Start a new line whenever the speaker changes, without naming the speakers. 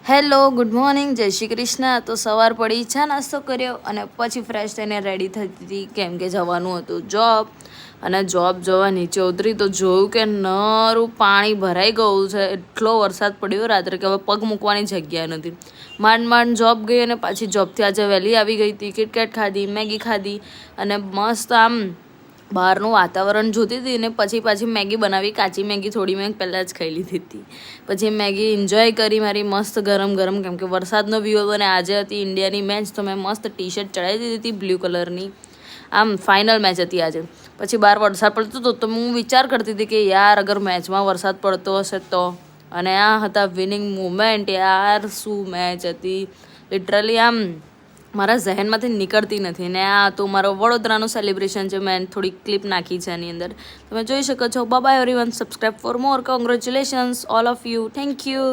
Hello good morning, જય શ્રી કૃષ્ણ. તો સવાર પડી, ચા નાસ્તો કર્યો અને પછી ફ્રેશ થઈને રેડી થતી હતી કેમ કે જવાનું હતું જોબ. અને જોબ જવા નીચે ઉતરી તો જોયું કે નરું પાણી ભરાઈ ગયું છે. એટલો વરસાદ પડ્યો રાત્રે કે હવે પગ મૂકવાની જગ્યા નથી. માંડ માંડ જોબ ગઈ અને પાછી જોબથી આજે વહેલી આવી ગઈ હતી. કિટકેટ ખાધી, મેગી ખાધી અને મસ્ત આમ બહારનું વાતાવરણ જોતી હતી ને પાછી મેગી બનાવી. કાચી મેગી થોડી મેં પહેલાં જ ખાઈ લીધી હતી. પછી મેગી એન્જોય કરી મારી મસ્ત ગરમ ગરમ, કેમ કે વરસાદનો વ્યૂ હતો અને આજે હતી ઇન્ડિયાની મેચ. તો મેં મસ્ત ટી શર્ટ ચડાવી દીધી હતી બ્લુ કલરની. આમ ફાઇનલ મેચ હતી આજે. પછી બહાર વરસાદ પડતો હતો તો હું વિચાર કરતી હતી કે યાર અગર મેચમાં વરસાદ પડતો હશે તો. અને આ હતા વિનિંગ મુમેન્ટ. યાર શું મેચ હતી, લિટરલી આમ મારા જહેનમાંથી નીકળતી નથી. ને આ તો મારો વડોદરાનું સેલિબ્રેશન છે, મેં થોડી ક્લિપ નાખી છે એની અંદર, તમે જોઈ શકો છો. By everyone, subscribe for more. Congratulations all of you, thank you.